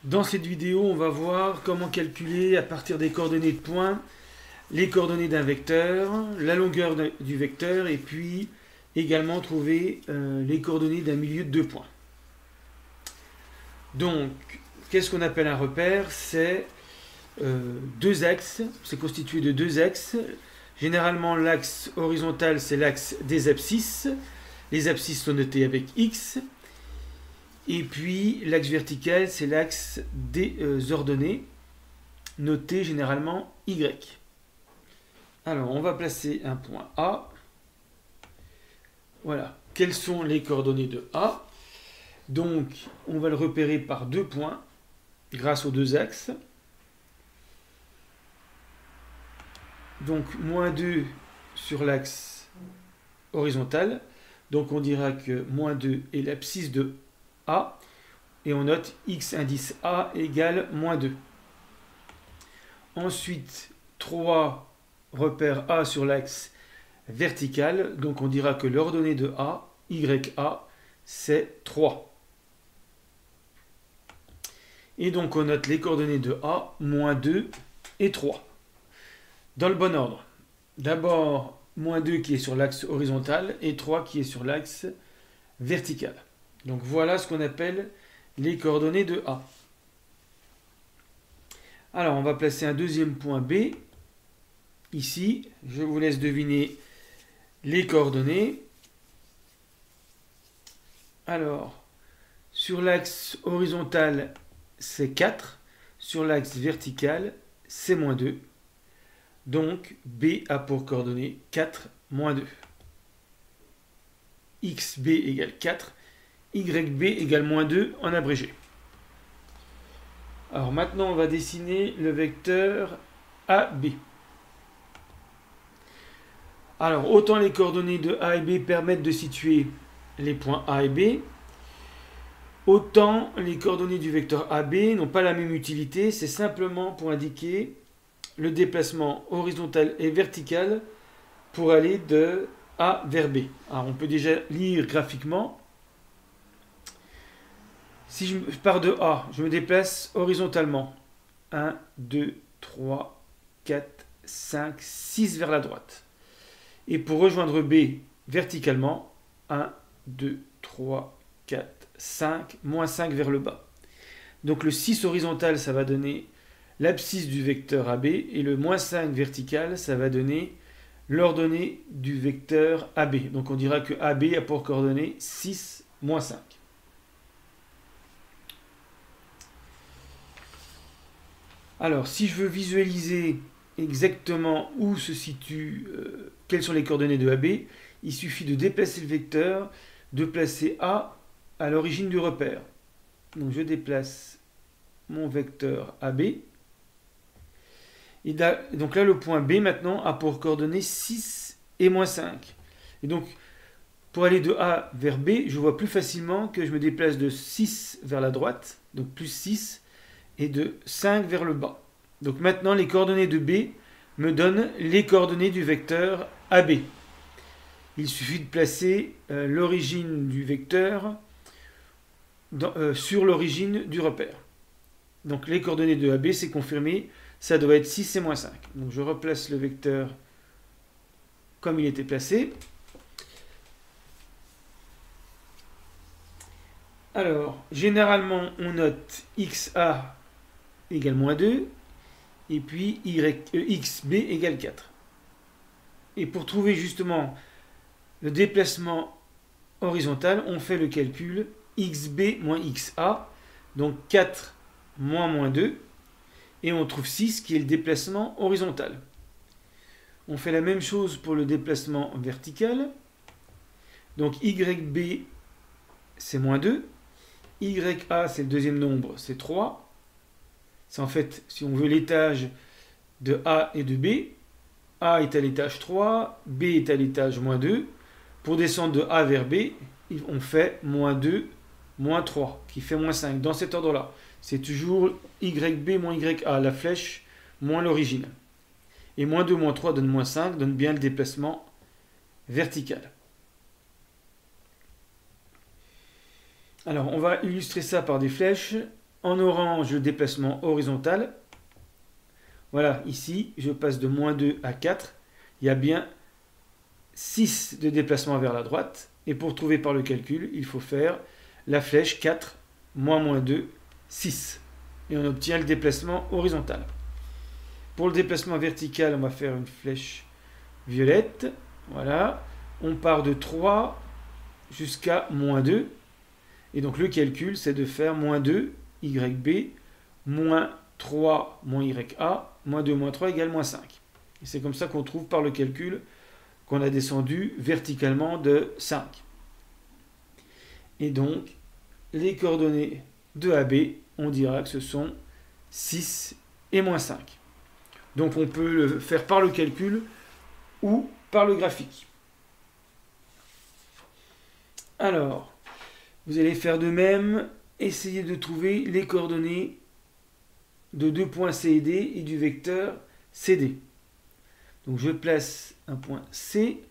Dans cette vidéo, on va voir comment calculer à partir des coordonnées de points les coordonnées d'un vecteur, la longueur du vecteur et puis également trouver les coordonnées d'un milieu de deux points. Donc, qu'est-ce qu'on appelle un repère? C'est deux axes, c'est constitué de deux axes. Généralement, l'axe horizontal, c'est l'axe des abscisses. Les abscisses sont notées avec X. Et puis, l'axe vertical, c'est l'axe des ordonnées, noté généralement Y. Alors, on va placer un point A. Voilà. Quelles sont les coordonnées de A? Donc, on va le repérer par deux points, grâce aux deux axes. Donc, moins 2 sur l'axe horizontal. Donc, on dira que moins 2 est l'abscisse de A. Et on note X indice A égale moins 2. Ensuite, 3 repère A sur l'axe vertical. Donc, on dira que l'ordonnée de A, YA, c'est 3. Et donc, on note les coordonnées de A, moins 2 et 3. Dans le bon ordre. D'abord, moins 2 qui est sur l'axe horizontal et 3 qui est sur l'axe vertical. Donc, voilà ce qu'on appelle les coordonnées de A. Alors, on va placer un deuxième point B. Ici, je vous laisse deviner les coordonnées. Alors, sur l'axe horizontal, c'est 4. Sur l'axe vertical, c'est moins 2. Donc, B a pour coordonnées 4, moins 2. XB égale 4. YB égale moins 2 en abrégé. Alors maintenant, on va dessiner le vecteur AB. Alors, autant les coordonnées de A et B permettent de situer les points A et B, autant les coordonnées du vecteur AB n'ont pas la même utilité, c'est simplement pour indiquer le déplacement horizontal et vertical pour aller de A vers B. Alors, on peut déjà lire graphiquement. Si je pars de A, je me déplace horizontalement. 1, 2, 3, 4, 5, 6 vers la droite. Et pour rejoindre B verticalement, 1, 2, 3, 4, 5, moins 5 vers le bas. Donc le 6 horizontal, ça va donner l'abscisse du vecteur AB, et le moins 5 vertical, ça va donner l'ordonnée du vecteur AB. Donc on dira que AB a pour coordonnée 6, moins 5. Alors, si je veux visualiser exactement où se situe, quelles sont les coordonnées de AB, il suffit de déplacer le vecteur, de placer A à l'origine du repère. Donc, je déplace mon vecteur AB. Et donc là, le point B, maintenant, a pour coordonnées 6 et moins 5. Et donc, pour aller de A vers B, je vois plus facilement que je me déplace de 6 vers la droite, donc plus 6, et de 5 vers le bas. Donc maintenant, les coordonnées de B me donnent les coordonnées du vecteur AB. Il suffit de placer l'origine du vecteur sur l'origine du repère. Donc les coordonnées de AB, c'est confirmé, ça doit être 6 et moins 5. Donc je replace le vecteur comme il était placé. Alors, généralement, on note XA égale moins 2, et puis XB égale 4. Et pour trouver justement le déplacement horizontal, on fait le calcul XB moins XA, donc 4 moins moins 2, et on trouve 6 qui est le déplacement horizontal. On fait la même chose pour le déplacement vertical, donc YB c'est moins 2, YA c'est le deuxième nombre, c'est 3. C'est en fait, si on veut l'étage de A et de B, A est à l'étage 3, B est à l'étage moins 2. Pour descendre de A vers B, on fait moins 2, moins 3, qui fait moins 5. Dans cet ordre-là, c'est toujours YB moins YA, la flèche moins l'origine. Et moins 2, moins 3 donne moins 5, donne bien le déplacement vertical. Alors, on va illustrer ça par des flèches. En orange, le déplacement horizontal. Voilà, ici, je passe de moins 2 à 4. Il y a bien 6 de déplacement vers la droite. Et pour trouver par le calcul, il faut faire la flèche 4, moins 2, 6. Et on obtient le déplacement horizontal. Pour le déplacement vertical, on va faire une flèche violette. Voilà. On part de 3 jusqu'à moins 2. Et donc le calcul, c'est de faire moins 2, YB, moins 3, moins YA, moins 2, moins 3 égale moins 5. Et c'est comme ça qu'on trouve par le calcul qu'on a descendu verticalement de 5. Et donc, les coordonnées de AB, on dira que ce sont 6 et moins 5. Donc on peut le faire par le calcul ou par le graphique. Alors, vous allez faire de même, essayer de trouver les coordonnées de deux points C et D et du vecteur CD. Donc je place un point C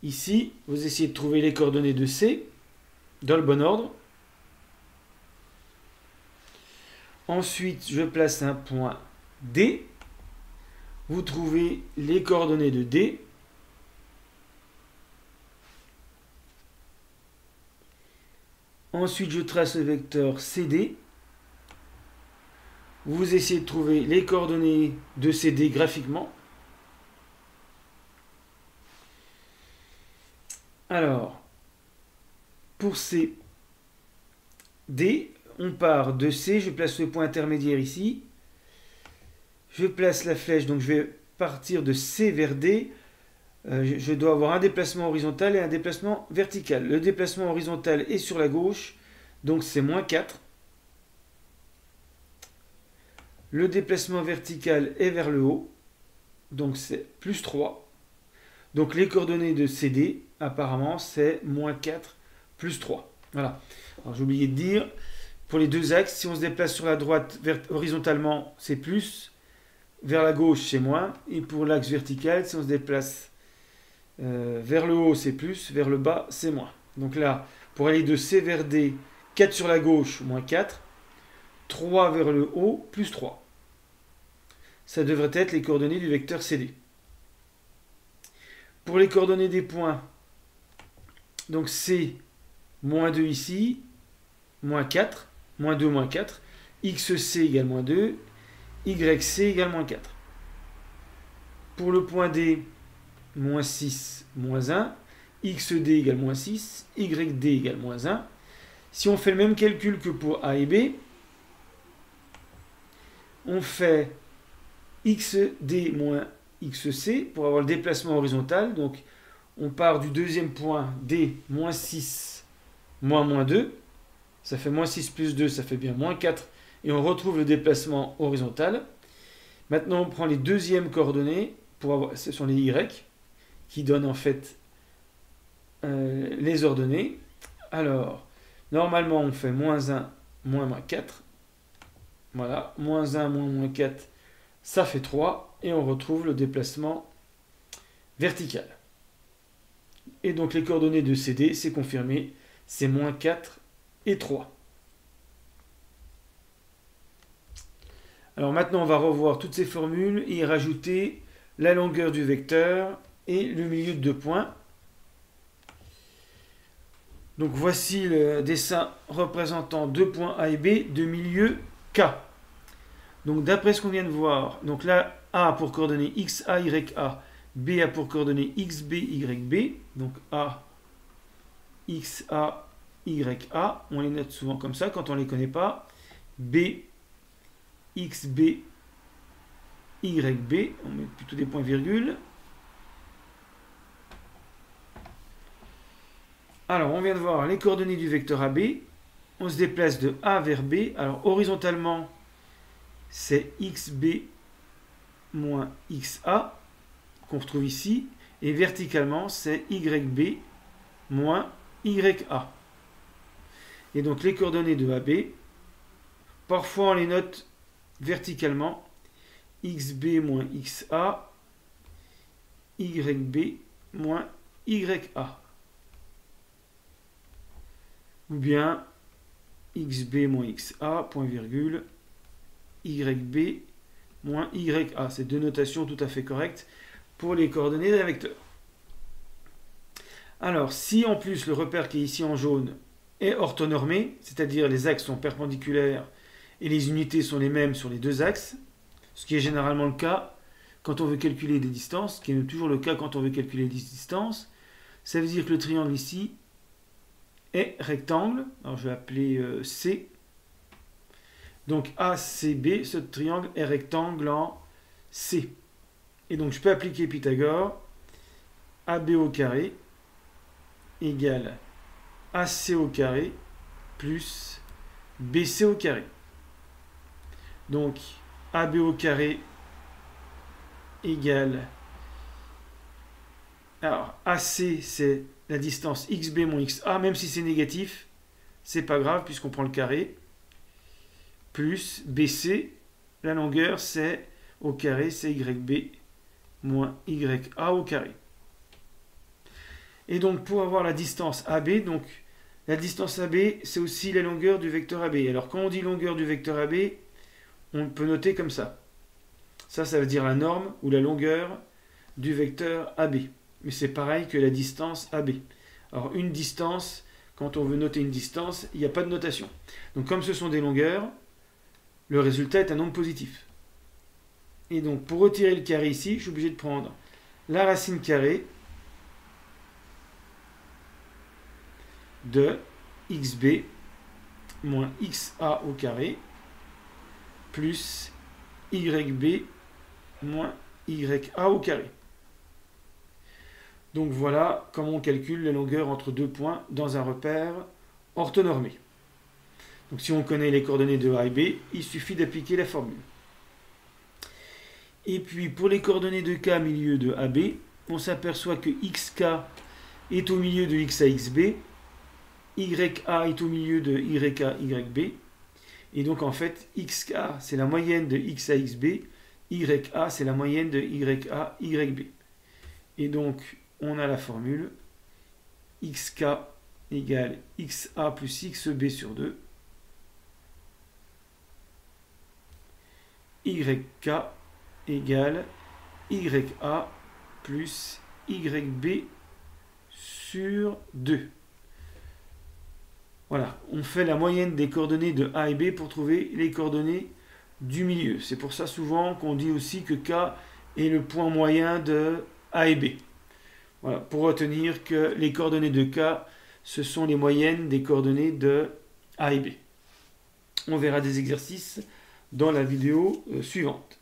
ici, vous essayez de trouver les coordonnées de C dans le bon ordre. Ensuite, je place un point D, vous trouvez les coordonnées de D. Ensuite, je trace le vecteur CD. Vous essayez de trouver les coordonnées de CD graphiquement. Alors, pour CD, on part de C, je place le point intermédiaire ici. Je place la flèche, donc je vais partir de C vers D. Je dois avoir un déplacement horizontal et un déplacement vertical. Le déplacement horizontal est sur la gauche, donc c'est moins 4. Le déplacement vertical est vers le haut, donc c'est plus 3. Donc les coordonnées de CD, apparemment, c'est moins 4 plus 3. Voilà. Alors j'ai oublié de dire, pour les deux axes, si on se déplace sur la droite horizontalement, c'est plus, vers la gauche, c'est moins, et pour l'axe vertical, si on se déplace vers le haut, c'est plus, vers le bas, c'est moins. Donc là, pour aller de C vers D, 4 sur la gauche, moins 4, 3 vers le haut, plus 3. Ça devrait être les coordonnées du vecteur CD. Pour les coordonnées des points, donc C, moins 2 ici, moins 4, moins 2, moins 4, XC égale moins 2, YC égale moins 4. Pour le point D, moins 6, moins 1, XD égale moins 6, YD égale moins 1. Si on fait le même calcul que pour A et B, on fait XD moins XC pour avoir le déplacement horizontal. Donc on part du deuxième point D, moins 6, moins 2. Ça fait moins 6 plus 2, ça fait bien moins 4. Et on retrouve le déplacement horizontal. Maintenant, on prend les deuxièmes coordonnées, pour avoir, ce sont les Y, qui donnent en fait les ordonnées. Alors, normalement, on fait moins 1, moins 4. Voilà, moins 1, moins 4, ça fait 3. Et on retrouve le déplacement vertical. Et donc, les coordonnées de CD, c'est confirmé, c'est moins 4 et 3. Alors maintenant, on va revoir toutes ces formules et y rajouter la longueur du vecteur et le milieu de deux points. Donc voici le dessin représentant deux points A et B de milieu K. Donc d'après ce qu'on vient de voir, donc là A pour coordonnées XA, YA, B a pour coordonnées XB, YB. Donc A, XA, YA, on les note souvent comme ça quand on ne les connaît pas. B, XB, YB, on met plutôt des points-virgules. Alors, on vient de voir les coordonnées du vecteur AB. On se déplace de A vers B. Alors, horizontalement, c'est XB moins XA, qu'on retrouve ici. Et verticalement, c'est YB moins YA. Et donc, les coordonnées de AB, parfois on les note verticalement. XB moins XA, YB moins YA. Ou bien xb moins xa, point virgule, yb moins ya. C'est deux notations tout à fait correctes pour les coordonnées d'un vecteur. Alors, si en plus le repère qui est ici en jaune est orthonormé, c'est-à-dire les axes sont perpendiculaires et les unités sont les mêmes sur les deux axes, ce qui est généralement le cas quand on veut calculer des distances, ce qui est toujours le cas quand on veut calculer des distances, ça veut dire que le triangle ici est rectangle. Alors je vais appeler C. Donc ACB, ce triangle est rectangle en C. Et donc je peux appliquer Pythagore. AB au carré égale AC au carré plus BC au carré. Donc AB au carré égale... Alors AC c'est la distance XB moins XA, même si c'est négatif, c'est pas grave puisqu'on prend le carré, plus BC, la longueur c'est au carré, c'est YB moins YA au carré. Et donc pour avoir la distance AB, donc la distance AB c'est aussi la longueur du vecteur AB. Alors quand on dit longueur du vecteur AB, on peut noter comme ça. Ça veut dire la norme ou la longueur du vecteur AB. Mais c'est pareil que la distance AB. Alors une distance, quand on veut noter une distance, il n'y a pas de notation. Donc comme ce sont des longueurs, le résultat est un nombre positif. Et donc pour retirer le carré ici, je suis obligé de prendre la racine carrée de xb moins xa au carré plus yb moins ya au carré. Donc voilà comment on calcule la longueur entre deux points dans un repère orthonormé. Donc si on connaît les coordonnées de A et B, il suffit d'appliquer la formule. Et puis pour les coordonnées de K milieu de AB, on s'aperçoit que XK est au milieu de XAXB, YA est au milieu de YAYB, et donc en fait XK c'est la moyenne de XAXB, YA c'est la moyenne de YAYB. Et donc on a la formule XK égale XA plus XB sur 2, YK égale YA plus YB sur 2. Voilà, on fait la moyenne des coordonnées de A et B pour trouver les coordonnées du milieu. C'est pour ça souvent qu'on dit aussi que K est le point moyen de A et B. Voilà, pour retenir que les coordonnées de K, ce sont les moyennes des coordonnées de A et B. On verra des exercices dans la vidéo suivante.